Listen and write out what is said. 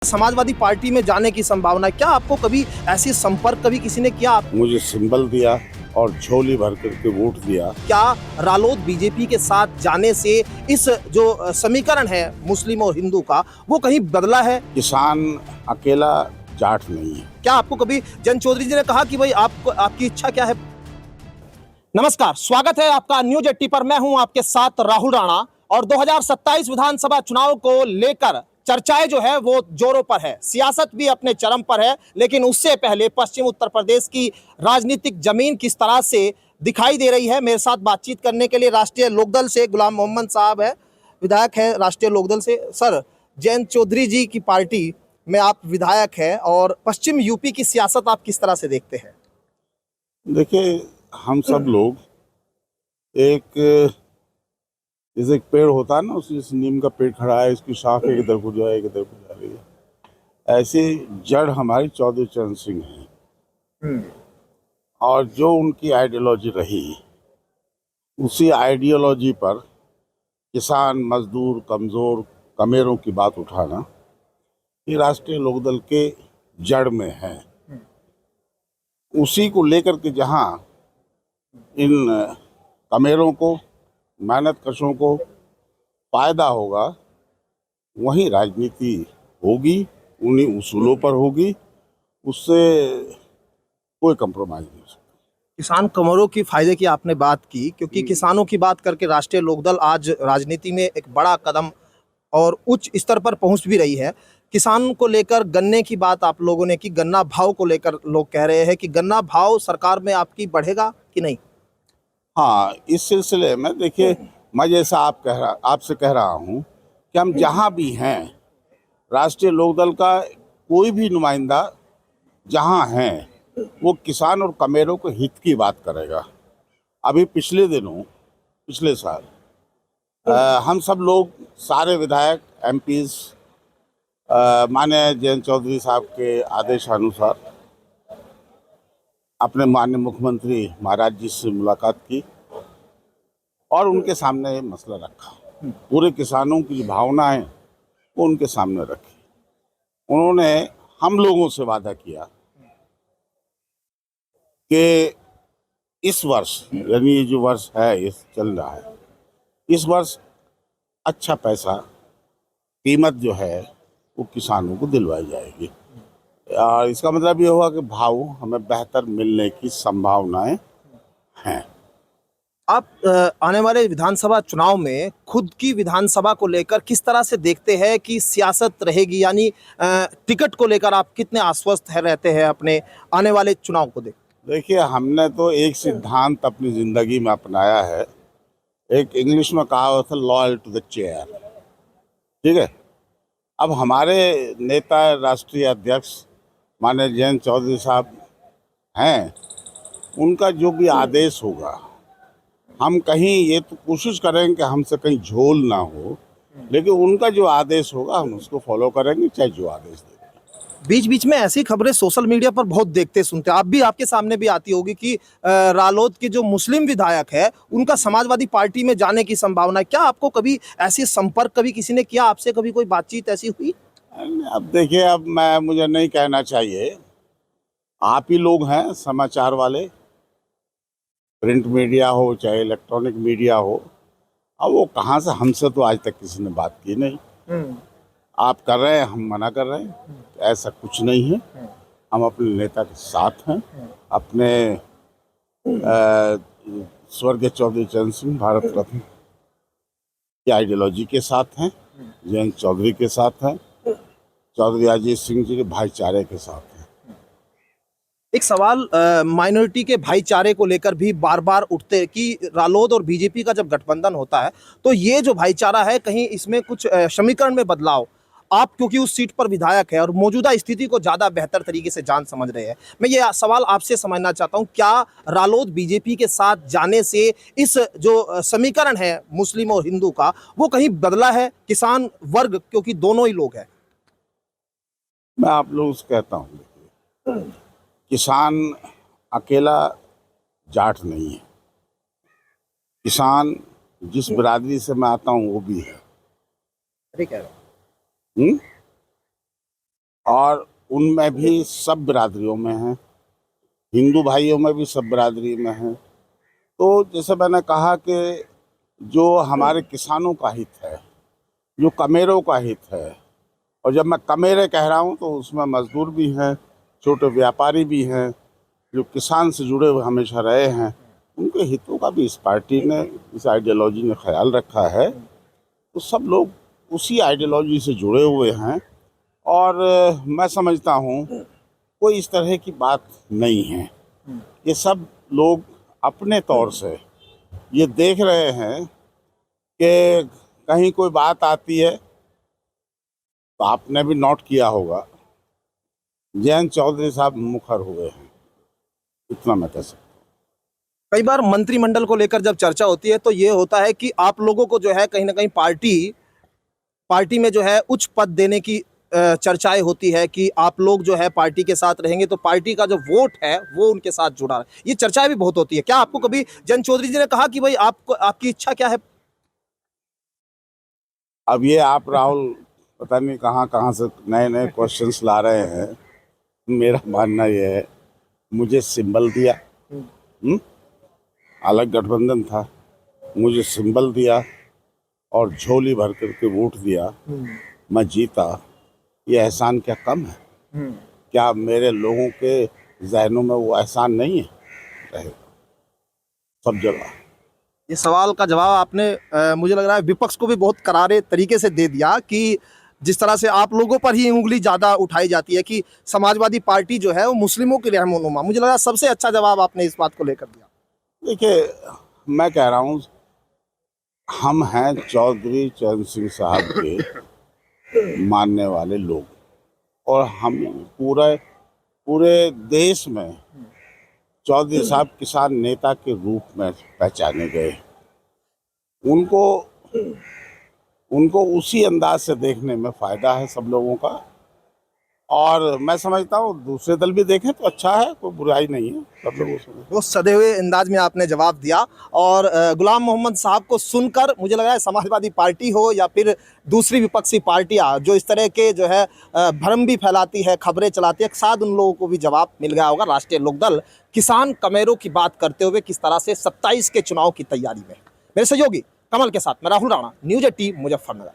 Samajwadi party में जाने की संभावना है। क्या आपको कभी ऐसी संपर्क कभी किसी ने किया? मुझे सिंबल दिया और झोली भर करके वोट दिया। क्या रालोद बीजेपी के साथ जाने से इस जो समीकरण है मुस्लिम और हिंदू का वो कहीं बदला है? किसान अकेला जाट नहीं है। क्या आपको कभी जयंत चौधरी जी ने कहा कि भाई आपको आपकी इच्छा क्या है? नमस्कार, स्वागत है आपका न्यूज 80 पर। मैं हूं आपके साथ राहुल राणा और 2027 विधानसभा चुनाव को लेकर चर्चाएं जो है वो जोरों पर है, सियासत भी अपने चरम पर है। लेकिन उससे पहले पश्चिम उत्तर प्रदेश की राजनीतिक जमीन किस तरह से दिखाई दे रही है, मेरे साथ बातचीत करने के लिए राष्ट्रीय लोकदल से गुलाम मोहम्मद साहब है, विधायक है राष्ट्रीय लोकदल से। सर, जयंत चौधरी जी की पार्टी में आप विधायक है और पश्चिम यूपी की सियासत आप किस तरह से देखते हैं? देखिए, हम सब लोग एक जैसे एक पेड़ होता है ना, उस नीम का पेड़ खड़ा है, इसकी शाख एक इधर को जाए एक इधर को जा रही है। ऐसी जड़ हमारी चौधरी चरण सिंह है और जो उनकी आइडियोलॉजी रही उसी आइडियोलॉजी पर किसान, मजदूर, कमजोर, कमेरों की बात उठाना ये राष्ट्रीय लोकदल के जड़ में है। उसी को लेकर के जहां इन कमेरों को, मेहनत कशों को फायदा होगा वहीं राजनीति होगी, उन्हीं उसूलों पर होगी, उससे कोई कंप्रोमाइज नहीं हो सकता। किसान कमरों की फायदे की आपने बात की, क्योंकि किसानों की बात करके राष्ट्रीय लोकदल आज राजनीति में एक बड़ा कदम और उच्च स्तर पर पहुंच भी रही है। किसान को लेकर गन्ने की बात आप लोगों ने की, गन्ना भाव को लेकर लोग कह रहे हैं कि गन्ना भाव सरकार में आपकी बढ़ेगा कि नहीं? हाँ, इस सिलसिले में देखिए, मैं जैसा आपसे कह रहा हूँ कि हम जहाँ भी हैं, राष्ट्रीय लोकदल का कोई भी नुमाइंदा जहाँ है वो किसान और कमेरों के हित की बात करेगा। अभी पिछले साल हम सब लोग सारे विधायक, एमपीज माननीय जयंत चौधरी साहब के आदेशानुसार अपने माननीय मुख्यमंत्री महाराज जी से मुलाकात की और उनके सामने ये मसला रखा। पूरे किसानों की जो भावना है वो उनके सामने रखी। उन्होंने हम लोगों से वादा किया कि इस वर्ष, यानी ये जो वर्ष है, ये चल रहा है, इस वर्ष अच्छा पैसा, कीमत जो है वो किसानों को दिलवाई जाएगी। और इसका मतलब ये होगा कि भाव हमें बेहतर मिलने की संभावनाएं हैं। आप आने वाले विधानसभा चुनाव में खुद की विधानसभा को लेकर किस तरह से देखते हैं कि सियासत रहेगी, यानी टिकट को लेकर आप कितने आश्वस्त है रहते हैं अपने आने वाले चुनाव को देख? देखिए, हमने तो एक सिद्धांत अपनी जिंदगी में अपनाया है। एक इंग्लिश में कहावत है, लॉयल टू द चेयर। ठीक है, अब हमारे नेता, राष्ट्रीय अध्यक्ष माननीय जयंत चौधरी साहब हैं, उनका जो भी आदेश होगा, हम कहीं ये तो कोशिश करेंगे कि हमसे कहीं झोल ना हो, लेकिन उनका जो आदेश होगा हम उसको फॉलो करेंगे, चाहे जो आदेश दे। बीच बीच में ऐसी खबरें सोशल मीडिया पर बहुत देखते सुनते, आप भी, आपके सामने भी आती होगी कि रालोद के जो मुस्लिम विधायक है उनका समाजवादी पार्टी में जाने की संभावना है। क्या आपको कभी ऐसी संपर्क कभी किसी ने किया, आपसे कभी कोई बातचीत ऐसी हुई? अब देखिए, अब मुझे नहीं कहना चाहिए, आप ही लोग हैं समाचार वाले, प्रिंट मीडिया हो चाहे इलेक्ट्रॉनिक मीडिया हो। अब वो कहाँ से, हमसे तो आज तक किसी ने बात की नहीं। आप कर रहे हैं, हम मना कर रहे हैं, ऐसा कुछ नहीं है। हम अपने नेता के साथ हैं, अपने स्वर्गीय चौधरी चरण सिंह भारत रत्न की आइडियोलॉजी के साथ हैं, जयंत चौधरी के साथ हैं, चौधरी अजीत सिंह जी के भाईचारे के साथ हैं। एक सवाल माइनॉरिटी के भाईचारे को लेकर भी बार बार उठते कि रालोद और बीजेपी का जब गठबंधन होता है तो ये जो भाईचारा है कहीं इसमें कुछ समीकरण में बदलाव, आप क्योंकि उस सीट पर विधायक है और मौजूदा स्थिति को ज्यादा बेहतर तरीके से जान समझ रहे हैं, मैं ये सवाल आपसे समझना चाहता हूं, क्या रालोद बीजेपी के साथ जाने से इस जो समीकरण है मुस्लिम और हिंदू का वो कहीं बदला है? किसान वर्ग, क्योंकि दोनों ही लोग हैं। मैं आप लोगों से कहता हूँ, किसान अकेला जाट नहीं है। किसान जिस बिरादरी से मैं आता हूँ वो भी है। ठीक है। और उनमें भी सब बिरादरियों में हैं, हिंदू भाइयों में भी सब बिरादरी में हैं। तो जैसे मैंने कहा कि जो हमारे किसानों का हित है, जो कमेरों का हित है, और जब मैं कमेरे कह रहा हूँ तो उसमें मजदूर भी हैं, छोटे व्यापारी भी हैं, जो किसान से जुड़े हुए हमेशा रहे हैं, उनके हितों का भी इस पार्टी ने, इस आइडियोलॉजी ने ख्याल रखा है। तो सब लोग उसी आइडियोलॉजी से जुड़े हुए हैं और मैं समझता हूँ कोई इस तरह की बात नहीं है। ये सब लोग अपने तौर से ये देख रहे हैं कि कहीं कोई बात आती है, तो आपने भी नोट किया होगा जयंत चौधरी साहब मुखर हुए हैं, इतना मैं कह सकता हूँ। कई बार मंत्रिमंडल को लेकर जब चर्चा होती है तो ये होता है कि आप लोगों को जो है कहीं ना कहीं पार्टी में जो है उच्च पद देने की चर्चाएं होती है कि आप लोग जो है पार्टी के साथ रहेंगे तो पार्टी का जो वोट है वो उनके साथ जुड़ा है। ये चर्चाएं भी बहुत होती है। क्या आपको कभी जयंत चौधरी जी ने कहा कि भाई आपको आपकी इच्छा क्या है? अब ये आप राहुल पता नहीं कहाँ कहाँ से नए नए क्वेश्चंस ला रहे हैं। मेरा मानना ये है, मुझे सिंबल दिया, अलग गठबंधन था, मुझे सिंबल दिया और झोली भर करके वोट दिया, मैं जीता। ये एहसान क्या कम है? क्या मेरे लोगों के जहनों में वो एहसान नहीं है? रहेगा सब जगह। ये सवाल का जवाब आपने मुझे लग रहा है विपक्ष को भी बहुत करारे तरीके से दे दिया कि जिस तरह से आप लोगों पर ही उंगली ज़्यादा उठाई जाती है कि समाजवादी पार्टी जो है वो मुस्लिमों की रहनुमा। मुझे लगा सबसे अच्छा जवाब आपने इस बात को लेकर दिया। देखिए, मैं कह रहा हूँ, हम हैं चौधरी चरण सिंह साहब के मानने वाले लोग, और हम पूरे देश में चौधरी साहब किसान नेता के रूप में पहचाने गए। उनको उसी अंदाज से देखने में फ़ायदा है सब लोगों का, और मैं समझता हूँ दूसरे दल भी देखें तो अच्छा है, कोई बुराई नहीं है। सब लोग उसमें वो सधे हुए अंदाज में आपने जवाब दिया। और गुलाम मोहम्मद साहब को सुनकर मुझे लगा है समाजवादी पार्टी हो या फिर दूसरी विपक्षी पार्टियां जो इस तरह के जो है भ्रम भी फैलाती है, खबरें चलाती है, शायद उन लोगों को भी जवाब मिल गया होगा। राष्ट्रीय लोकदल किसान कमेरों की बात करते हुए किस तरह से 27 के चुनाव की तैयारी में। मेरे सहयोगी कमल के साथ मैं राहुल राणा, न्यूज़ 18 मुजफ्फरनगर।